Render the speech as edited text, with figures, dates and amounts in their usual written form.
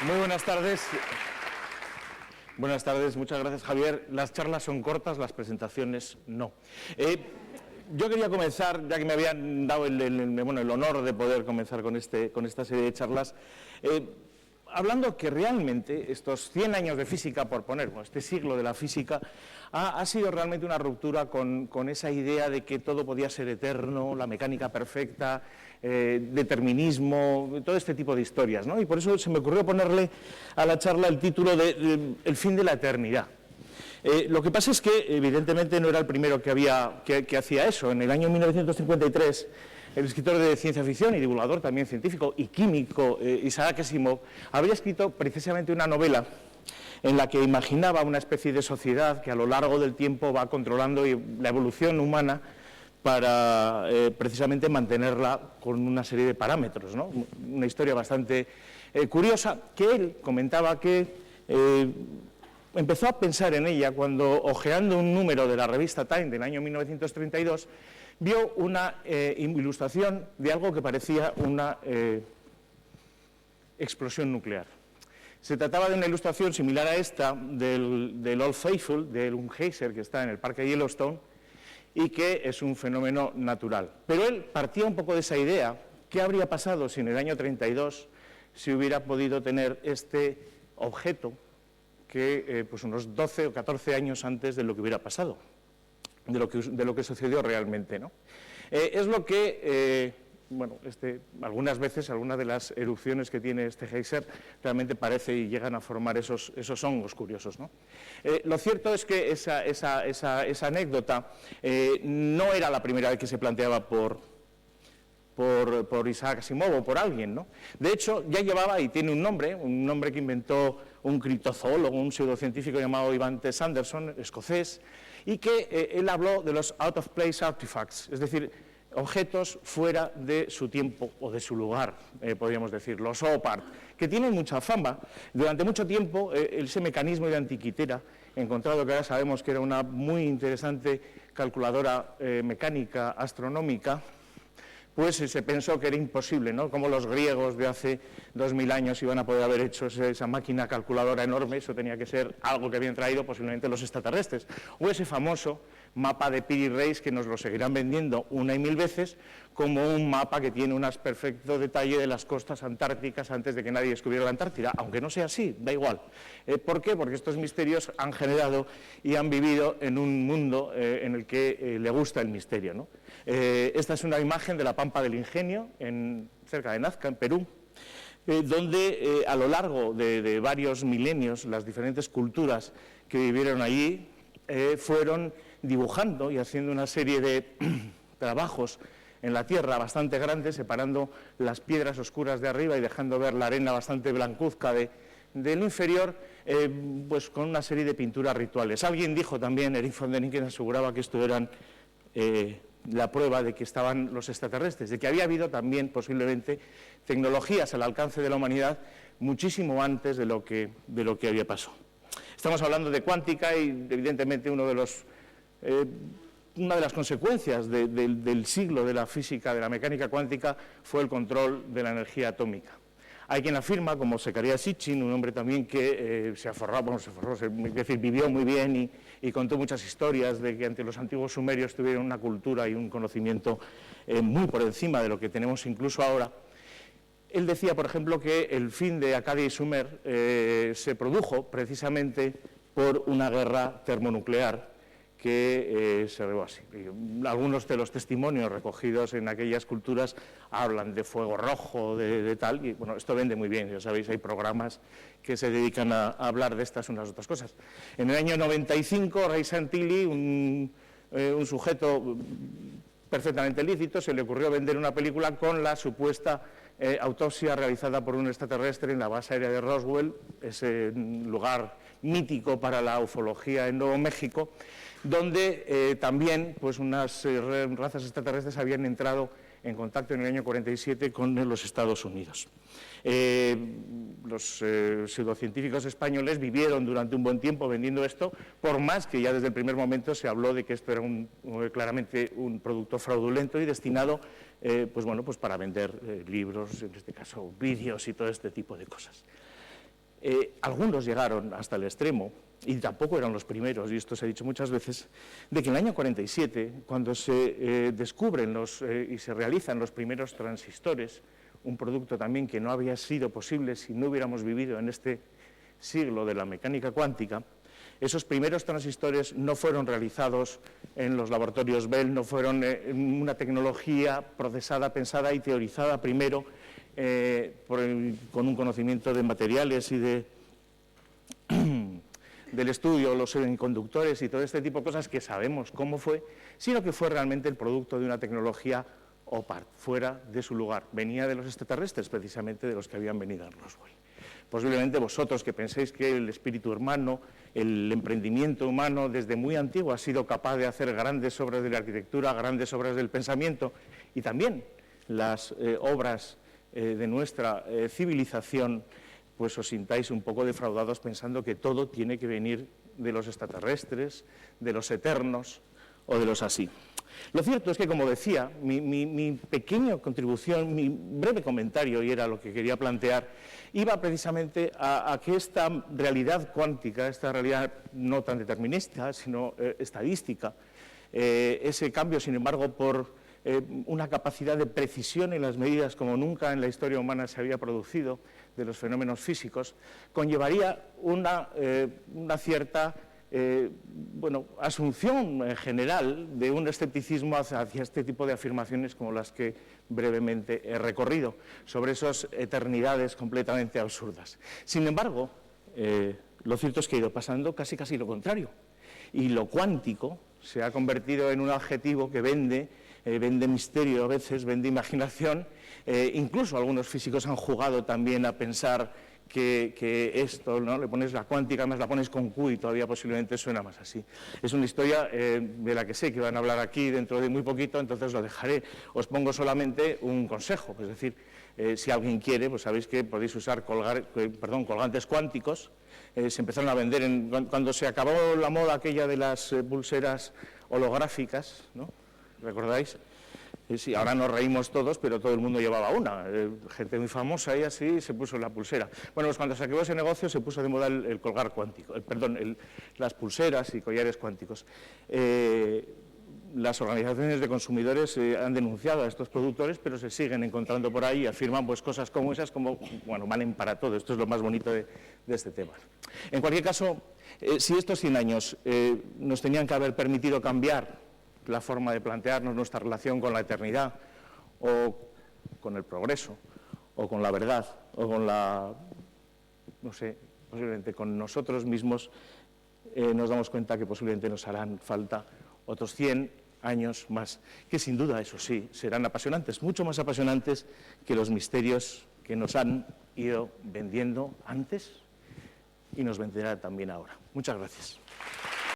Muy buenas tardes. Buenas tardes, muchas gracias, Javier. Las charlas son cortas, las presentaciones no. Yo quería comenzar, ya que me habían dado el honor de poder comenzar con esta serie de charlas, hablando que realmente estos 100 años de física, por poner, este siglo de la física, ha sido realmente una ruptura con esa idea de que todo podía ser eterno, la mecánica perfecta, determinismo, todo este tipo de historias, ¿no? Y por eso se me ocurrió ponerle a la charla el título de El fin de la eternidad. Lo que pasa es que, evidentemente, no era el primero que hacía eso. En el año 1953, el escritor de ciencia ficción y divulgador también científico y químico, Isaac Asimov, habría escrito precisamente una novela en la que imaginaba una especie de sociedad que a lo largo del tiempo va controlando la evolución humana para precisamente mantenerla con una serie de parámetros, ¿no? Una historia bastante curiosa, que él comentaba que empezó a pensar en ella cuando, hojeando un número de la revista Time del año 1932, vio una ilustración de algo que parecía una explosión nuclear. Se trataba de una ilustración similar a esta del Old Faithful, del un geyser que está en el Parque Yellowstone, y que es un fenómeno natural. Pero él partía un poco de esa idea: ¿qué habría pasado si en el año 32 se hubiera podido tener este objeto que pues unos 12 o 14 años antes de lo que hubiera pasado, de lo que sucedió realmente, ¿no? Es lo que, algunas veces, algunas de las erupciones que tiene este geyser realmente parece y llegan a formar esos hongos curiosos, ¿no? Lo cierto es que esa anécdota no era la primera vez que se planteaba por Isaac Asimov o por alguien, ¿no? De hecho, ya llevaba, y tiene un nombre que inventó un criptozoólogo, un pseudocientífico llamado Ivan T. Sanderson, escocés, y que él habló de los out of place artifacts, es decir, objetos fuera de su tiempo o de su lugar, podríamos decir, los OPART, que tienen mucha fama. Durante mucho tiempo, ese mecanismo de antiquitera, encontrado que ahora sabemos que era una muy interesante calculadora mecánica astronómica, pues se pensó que era imposible, ¿no? Como los griegos de hace 2000 años iban a poder haber hecho esa máquina calculadora enorme. Eso tenía que ser algo que habían traído posiblemente los extraterrestres. O ese famoso mapa de Piri Reis, que nos lo seguirán vendiendo una y mil veces, como un mapa que tiene un perfecto detalle de las costas antárticas antes de que nadie descubriera la Antártida, aunque no sea así, da igual. ¿Por qué? Porque estos misterios han generado y han vivido en un mundo en el que le gusta el misterio, ¿no? Esta es una imagen de la Pampa del Ingenio, cerca de Nazca, en Perú, donde a lo largo de varios milenios las diferentes culturas que vivieron allí fueron dibujando y haciendo una serie de trabajos en la tierra bastante grandes, separando las piedras oscuras de arriba y dejando ver la arena bastante blancuzca del inferior, pues con una serie de pinturas rituales. Alguien dijo también, Eric von Däniken aseguraba que esto eran la prueba de que estaban los extraterrestres, de que había habido también posiblemente tecnologías al alcance de la humanidad muchísimo antes de lo que había pasado. Estamos hablando de cuántica y evidentemente una de las consecuencias del siglo de la física, de la mecánica cuántica, fue el control de la energía atómica. Hay quien afirma, como Zecharia Sitchin, un hombre también que vivió muy bien y contó muchas historias de que ante los antiguos sumerios tuvieron una cultura y un conocimiento muy por encima de lo que tenemos incluso ahora. Él decía, por ejemplo, que el fin de Acadia y Sumer se produjo precisamente por una guerra termonuclear que se llevó así. Algunos de los testimonios recogidos en aquellas culturas hablan de fuego rojo, de tal, y bueno, esto vende muy bien, ya sabéis, hay programas que se dedican a hablar de estas unas otras cosas. En el año 95, Ray Santilli, un sujeto perfectamente lícito, se le ocurrió vender una película con la supuesta autopsia realizada por un extraterrestre en la base aérea de Roswell, ese lugar mítico para la ufología en Nuevo México, donde también pues unas razas extraterrestres habían entrado en contacto en el año 47 con los Estados Unidos. Los pseudocientíficos españoles vivieron durante un buen tiempo vendiendo esto, por más que ya desde el primer momento se habló de que esto era claramente un producto fraudulento y destinado pues para vender libros, en este caso vídeos y todo este tipo de cosas. Algunos llegaron hasta el extremo, y tampoco eran los primeros, y esto se ha dicho muchas veces, de que en el año 47, cuando se descubren y se realizan los primeros transistores, un producto también que no había sido posible si no hubiéramos vivido en este siglo de la mecánica cuántica, esos primeros transistores no fueron realizados en los laboratorios Bell, no fueron una tecnología procesada, pensada y teorizada primero con un conocimiento de materiales y del estudio, los semiconductores y todo este tipo de cosas que sabemos cómo fue, sino que fue realmente el producto de una tecnología fuera de su lugar. Venía de los extraterrestres, precisamente de los que habían venido a Roswell. Posiblemente vosotros que penséis que el espíritu humano, el emprendimiento humano desde muy antiguo ha sido capaz de hacer grandes obras de la arquitectura, grandes obras del pensamiento y también las obras de nuestra civilización, pues os sintáis un poco defraudados pensando que todo tiene que venir de los extraterrestres, de los eternos o de los así. Lo cierto es que, como decía, mi pequeña contribución, mi breve comentario, y era lo que quería plantear, iba precisamente a que esta realidad cuántica, esta realidad no tan determinista, sino estadística, ese cambio, sin embargo, por una capacidad de precisión en las medidas como nunca en la historia humana se había producido de los fenómenos físicos, conllevaría una cierta asunción general de un escepticismo hacia este tipo de afirmaciones como las que brevemente he recorrido, sobre esas eternidades completamente absurdas. Sin embargo, lo cierto es que ha ido pasando casi lo contrario, y lo cuántico se ha convertido en un adjetivo que vende misterio a veces, vende imaginación, incluso algunos físicos han jugado también a pensar que esto, ¿no? Le pones la cuántica, además la pones con Q y todavía posiblemente suena más así. Es una historia de la que sé que van a hablar aquí dentro de muy poquito, entonces lo dejaré. Os pongo solamente un consejo, es decir, si alguien quiere, pues sabéis que podéis usar colgantes cuánticos. Se empezaron a vender cuando se acabó la moda aquella de las pulseras holográficas, ¿no? ¿Recordáis? Sí, ahora nos reímos todos, pero todo el mundo llevaba una. Gente muy famosa y así se puso la pulsera. Bueno, pues cuando se acabó ese negocio se puso de moda el colgar cuántico, las pulseras y collares cuánticos. Las organizaciones de consumidores han denunciado a estos productores, pero se siguen encontrando por ahí y afirman pues, cosas como esas, como, bueno, valen para todo. Esto es lo más bonito de este tema. En cualquier caso, si estos 100 años nos tenían que haber permitido cambiar la forma de plantearnos nuestra relación con la eternidad, o con el progreso, o con la verdad, o con no sé, posiblemente con nosotros mismos, nos damos cuenta que posiblemente nos harán falta otros 100 años más, que sin duda, eso sí, serán apasionantes, mucho más apasionantes que los misterios que nos han ido vendiendo antes y nos venderá también ahora. Muchas gracias.